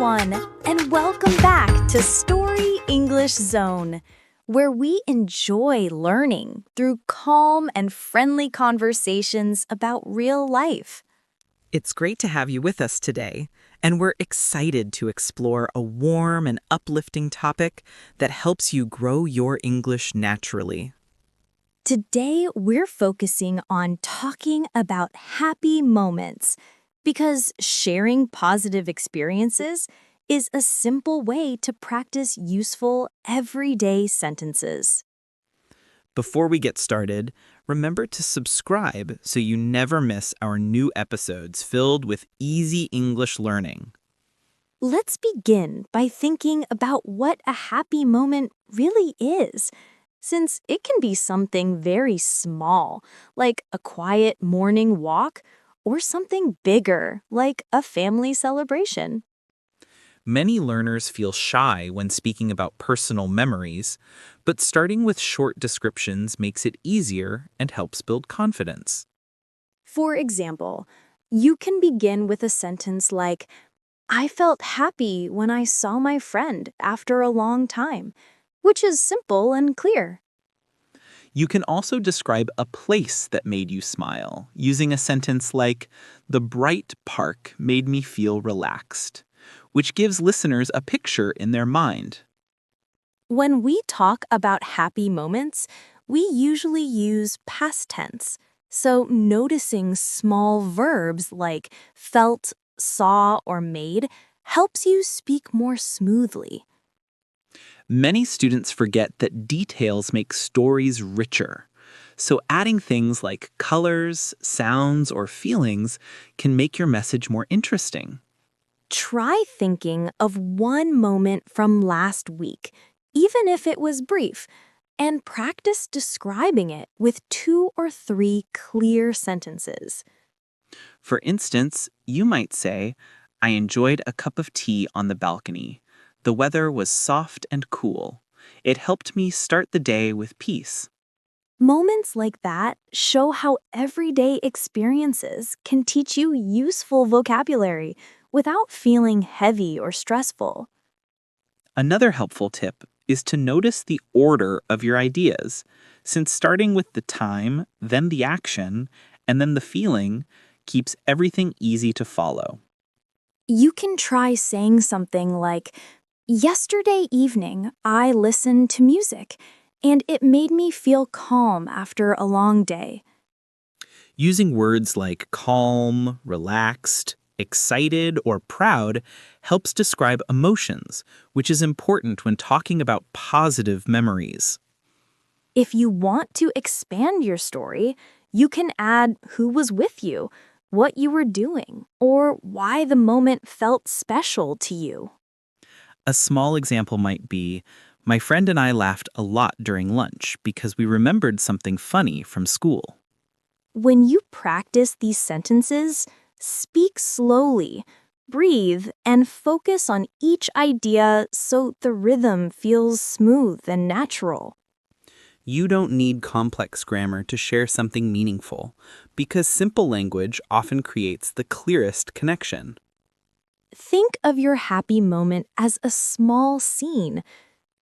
everyone, and welcome back to Story English Zone, where we enjoy learning through calm and friendly conversations about real life. It's great to have you with us today, and we're excited to explore a warm and uplifting topic that helps you grow your English naturally. Today, we're focusing on talking about happy moments because sharing positive experiences is a simple way to practice useful everyday sentences. Before we get started, remember to subscribe so you never miss our new episodes filled with easy English learning. Let's begin by thinking about what a happy moment really is, since it can be something very small, like a quiet morning walk, or something bigger, like a family celebration. Many learners feel shy when speaking about personal memories, but starting with short descriptions makes it easier and helps build confidence. For example, you can begin with a sentence like, I felt happy when I saw my friend after a long time, which is simple and clear. You can also describe a place that made you smile, using a sentence like, "The bright park made me feel relaxed," which gives listeners a picture in their mind. When we talk about happy moments, we usually use past tense. So noticing small verbs like felt, saw, or made helps you speak more smoothly. Many students forget that details make stories richer. So adding things like colors, sounds, or feelings can make your message more interesting. Try thinking of one moment from last week, even if it was brief, and practice describing it with 2 or 3 clear sentences. For instance, you might say, "I enjoyed a cup of tea on the balcony. The weather was soft and cool. It helped me start the day with peace." Moments like that show how everyday experiences can teach you useful vocabulary without feeling heavy or stressful. Another helpful tip is to notice the order of your ideas, since starting with the time, then the action, and then the feeling keeps everything easy to follow. You can try saying something like, yesterday evening, I listened to music, and it made me feel calm after a long day. Using words like calm, relaxed, excited, or proud helps describe emotions, which is important when talking about positive memories. If you want to expand your story, you can add who was with you, what you were doing, or why the moment felt special to you. A small example might be, "My friend and I laughed a lot during lunch because we remembered something funny from school." When you practice these sentences, speak slowly, breathe, and focus on each idea so the rhythm feels smooth and natural. You don't need complex grammar to share something meaningful, because simple language often creates the clearest connection. Think of your happy moment as a small scene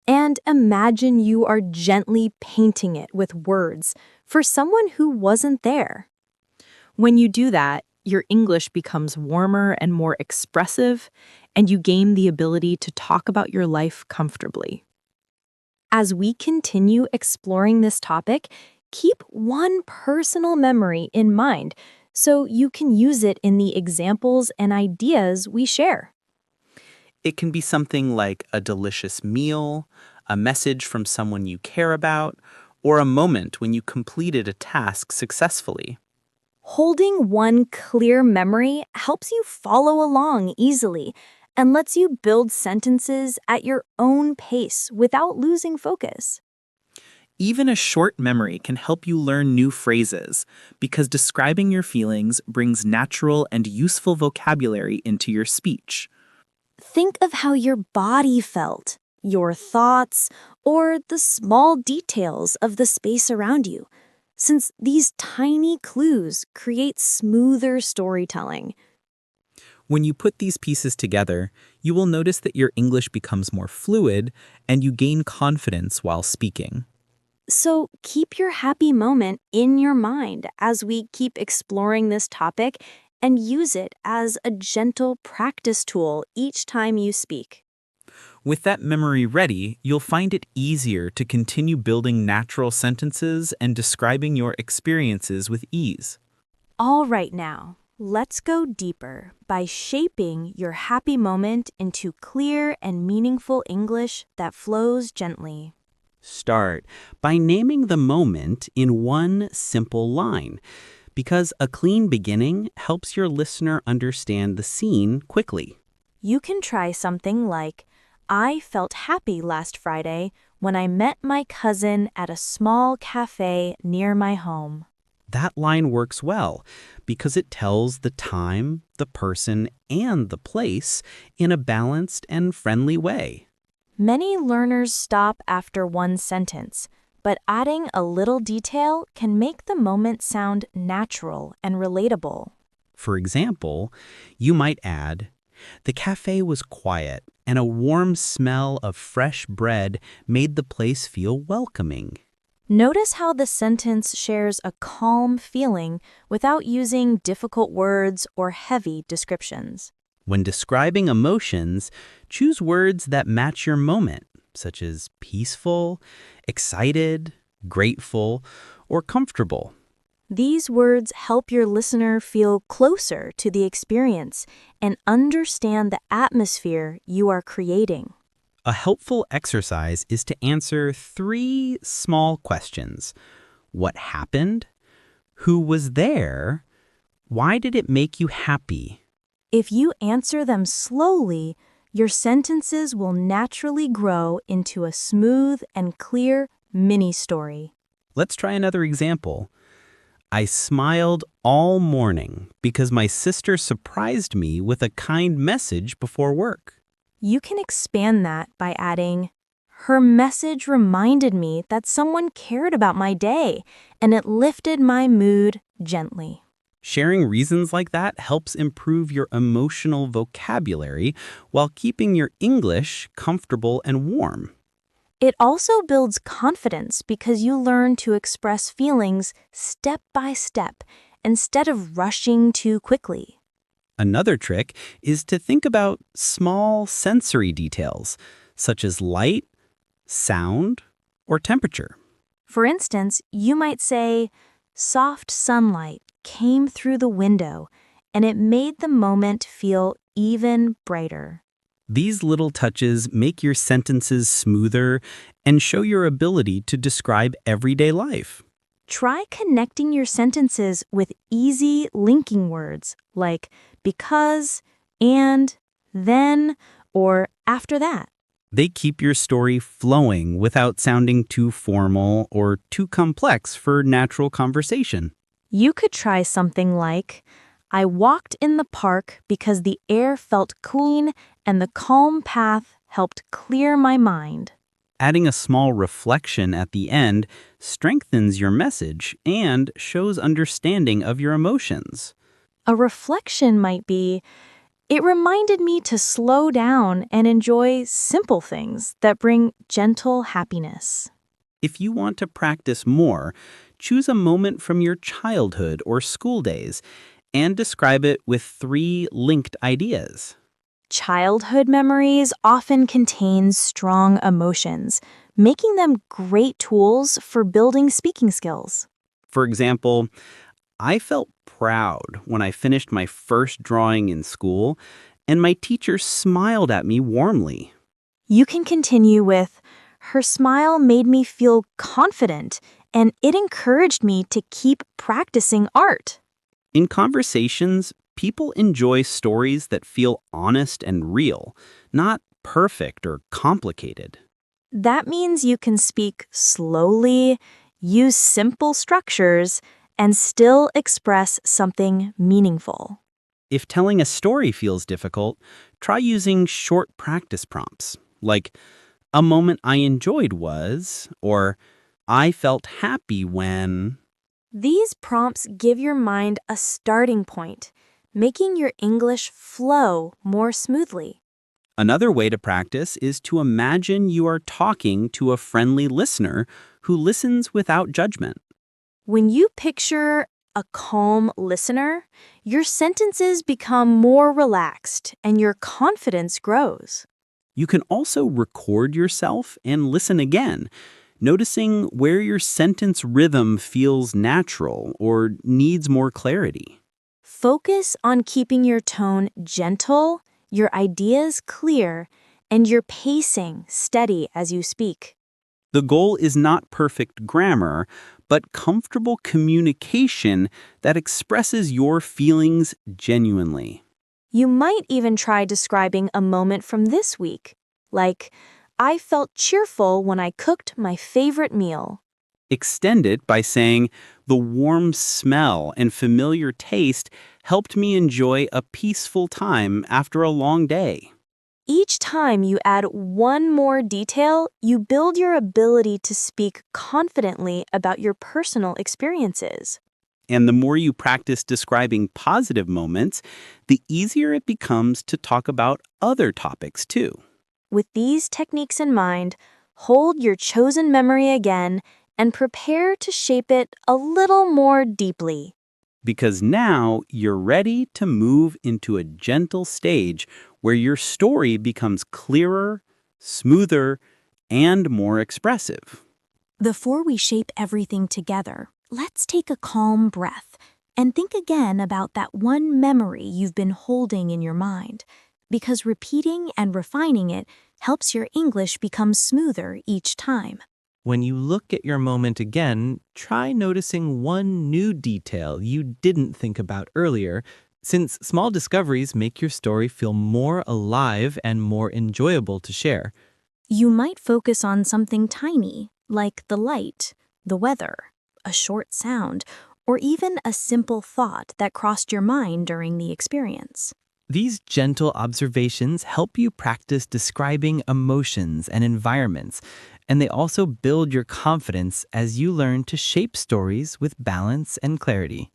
and imagine you are gently painting it with words for someone who wasn't there. When you do that, your English becomes warmer and more expressive, and you gain the ability to talk about your life comfortably. As we continue exploring this topic, keep one personal memory in mind so you can use it in the examples and ideas we share. It can be something like a delicious meal, a message from someone you care about, or a moment when you completed a task successfully. Holding one clear memory helps you follow along easily and lets you build sentences at your own pace without losing focus. Even a short memory can help you learn new phrases, because describing your feelings brings natural and useful vocabulary into your speech. Think of how your body felt, your thoughts, or the small details of the space around you, since these tiny clues create smoother storytelling. When you put these pieces together, You will notice that your English becomes more fluid and you gain confidence while speaking. So keep your happy moment in your mind as we keep exploring this topic and use it as a gentle practice tool each time you speak. With that memory ready, you'll find it easier to continue building natural sentences and describing your experiences with ease. All right, now, let's go deeper by shaping your happy moment into clear and meaningful English that flows gently. Start by naming the moment in one simple line, because a clean beginning helps your listener understand the scene quickly. You can try something like, I felt happy last Friday when I met my cousin at a small cafe near my home. That line works well because it tells the time, the person, and the place in a balanced and friendly way. Many learners stop after one sentence, but adding a little detail can make the moment sound natural and relatable. For example, you might add, the cafe was quiet and a warm smell of fresh bread made the place feel welcoming. Notice how the sentence shares a calm feeling without using difficult words or heavy descriptions. When describing emotions, choose words that match your moment, such as peaceful, excited, grateful, or comfortable. These words help your listener feel closer to the experience and understand the atmosphere you are creating. A helpful exercise is to answer 3 small questions. What happened? Who was there? Why did it make you happy? If you answer them slowly, your sentences will naturally grow into a smooth and clear mini-story. Let's try another example. I smiled all morning because my sister surprised me with a kind message before work. You can expand that by adding, her message reminded me that someone cared about my day, and it lifted my mood gently. Sharing reasons like that helps improve your emotional vocabulary while keeping your English comfortable and warm. It also builds confidence because you learn to express feelings step by step instead of rushing too quickly. Another trick is to think about small sensory details, such as light, sound, or temperature. For instance, you might say, soft sunlight came through the window, and it made the moment feel even brighter. These little touches make your sentences smoother and show your ability to describe everyday life. Try connecting your sentences with easy linking words like because, and, then, or after that. They keep your story flowing without sounding too formal or too complex for natural conversation. You could try something like, I walked in the park because the air felt clean and the calm path helped clear my mind. Adding a small reflection at the end strengthens your message and shows understanding of your emotions. A reflection might be, it reminded me to slow down and enjoy simple things that bring gentle happiness. If you want to practice more, choose a moment from your childhood or school days and describe it with 3 linked ideas. Childhood memories often contain strong emotions, making them great tools for building speaking skills. For example, I felt proud when I finished my first drawing in school, and my teacher smiled at me warmly. You can continue with, her smile made me feel confident, and it encouraged me to keep practicing art. In conversations, people enjoy stories that feel honest and real, not perfect or complicated. That means you can speak slowly, use simple structures, and still express something meaningful. If telling a story feels difficult, try using short practice prompts, like, a moment I enjoyed was, or I felt happy when. These prompts give your mind a starting point, making your English flow more smoothly. Another way to practice is to imagine you are talking to a friendly listener who listens without judgment. When you picture a calm listener, your sentences become more relaxed and your confidence grows. You can also record yourself and listen again, noticing where your sentence rhythm feels natural or needs more clarity. Focus on keeping your tone gentle, your ideas clear, and your pacing steady as you speak. The goal is not perfect grammar, but comfortable communication that expresses your feelings genuinely. You might even try describing a moment from this week, like, I felt cheerful when I cooked my favorite meal. Extend it by saying, the warm smell and familiar taste helped me enjoy a peaceful time after a long day. Each time you add one more detail, you build your ability to speak confidently about your personal experiences. And the more you practice describing positive moments, the easier it becomes to talk about other topics too. With these techniques in mind, hold your chosen memory again and prepare to shape it a little more deeply. Because now you're ready to move into a gentle stage where your story becomes clearer, smoother, and more expressive. Before we shape everything together, let's take a calm breath and think again about that one memory you've been holding in your mind, because repeating and refining it helps your English become smoother each time. When you look at your moment again, try noticing one new detail you didn't think about earlier, since small discoveries make your story feel more alive and more enjoyable to share. You might focus on something tiny, like the light, the weather, a short sound, or even a simple thought that crossed your mind during the experience. These gentle observations help you practice describing emotions and environments, and they also build your confidence as you learn to shape stories with balance and clarity.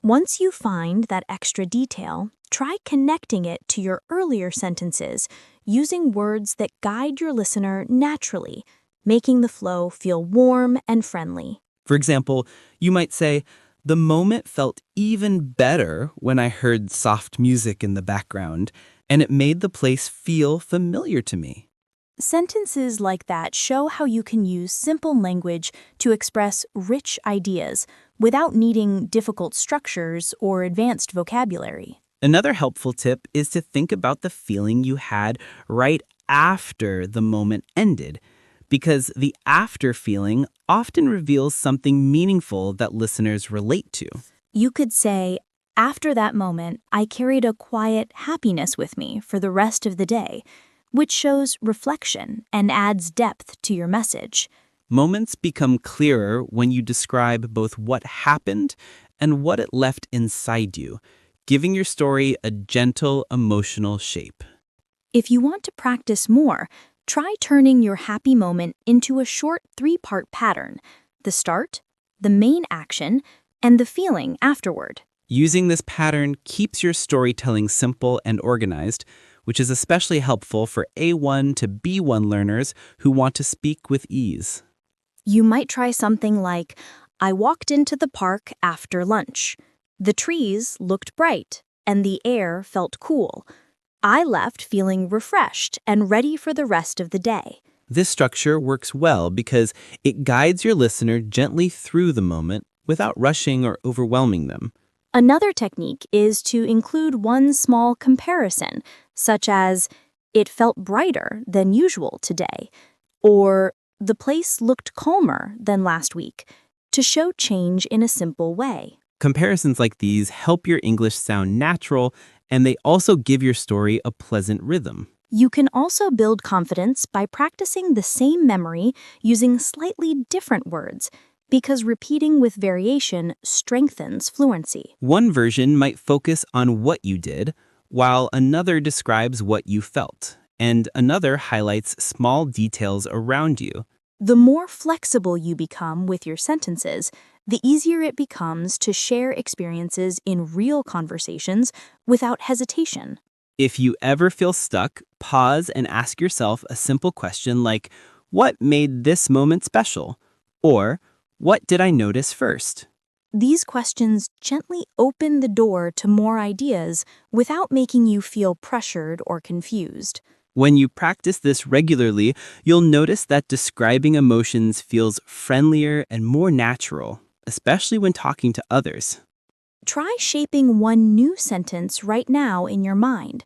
Once you find that extra detail, try connecting it to your earlier sentences using words that guide your listener naturally, making the flow feel warm and friendly. For example, you might say, "The moment felt even better when I heard soft music in the background, and it made the place feel familiar to me." Sentences like that show how you can use simple language to express rich ideas without needing difficult structures or advanced vocabulary. Another helpful tip is to think about the feeling you had right after the moment ended, because the after feeling often reveals something meaningful that listeners relate to. You could say, after that moment, I carried a quiet happiness with me for the rest of the day, which shows reflection and adds depth to your message. Moments become clearer when you describe both what happened and what it left inside you, giving your story a gentle emotional shape. If you want to practice more, try turning your happy moment into a short 3-part pattern: the start, the main action, and the feeling afterward. Using this pattern keeps your storytelling simple and organized, which is especially helpful for A1 to B1 learners who want to speak with ease. You might try something like, I walked into the park after lunch. The trees looked bright, and the air felt cool. I left feeling refreshed and ready for the rest of the day. This structure works well because it guides your listener gently through the moment without rushing or overwhelming them. Another technique is to include one small comparison, such as, it felt brighter than usual today, or the place looked calmer than last week, to show change in a simple way. Comparisons like these help your English sound natural, and they also give your story a pleasant rhythm. You can also build confidence by practicing the same memory using slightly different words, because repeating with variation strengthens fluency. One version might focus on what you did, while another describes what you felt, and another highlights small details around you. The more flexible you become with your sentences, the easier it becomes to share experiences in real conversations without hesitation. If you ever feel stuck, pause and ask yourself a simple question like, what made this moment special? Or, what did I notice first? These questions gently open the door to more ideas without making you feel pressured or confused. When you practice this regularly, you'll notice that describing emotions feels friendlier and more natural, especially when talking to others. Try shaping one new sentence right now in your mind.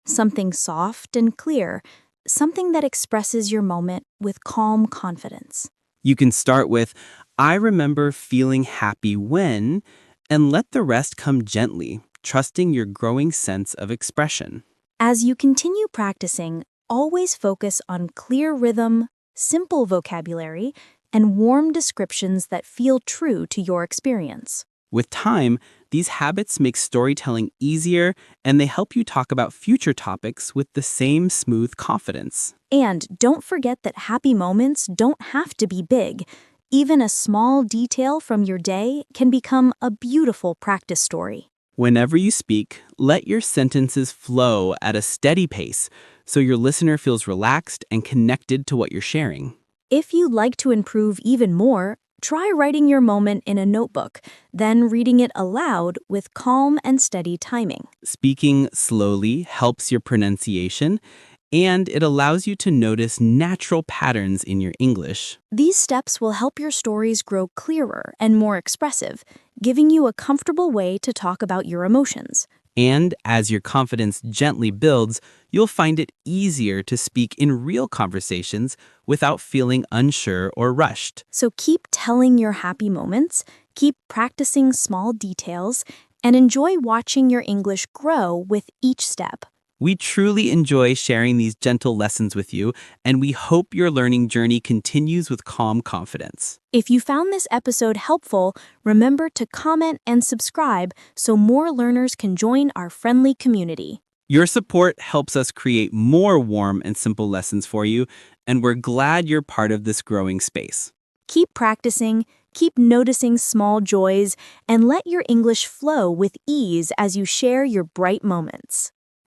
Something soft and clear, something that expresses your moment with calm confidence. You can start with, I remember feeling happy when, and let the rest come gently, trusting your growing sense of expression. As you continue practicing, always focus on clear rhythm, simple vocabulary, and warm descriptions that feel true to your experience. With time, these habits make storytelling easier and they help you talk about future topics with the same smooth confidence. And don't forget that happy moments don't have to be big. Even a small detail from your day can become a beautiful practice story. Whenever you speak, let your sentences flow at a steady pace so your listener feels relaxed and connected to what you're sharing. If you'd like to improve even more, try writing your moment in a notebook, then reading it aloud with calm and steady timing. Speaking slowly helps your pronunciation, and it allows you to notice natural patterns in your English. These steps will help your stories grow clearer and more expressive, giving you a comfortable way to talk about your emotions. And as your confidence gently builds, you'll find it easier to speak in real conversations without feeling unsure or rushed. So keep telling your happy moments, keep practicing small details, and enjoy watching your English grow with each step. We truly enjoy sharing these gentle lessons with you, and we hope your learning journey continues with calm confidence. If you found this episode helpful, remember to comment and subscribe so more learners can join our friendly community. Your support helps us create more warm and simple lessons for you, and we're glad you're part of this growing space. Keep practicing, keep noticing small joys, and let your English flow with ease as you share your bright moments.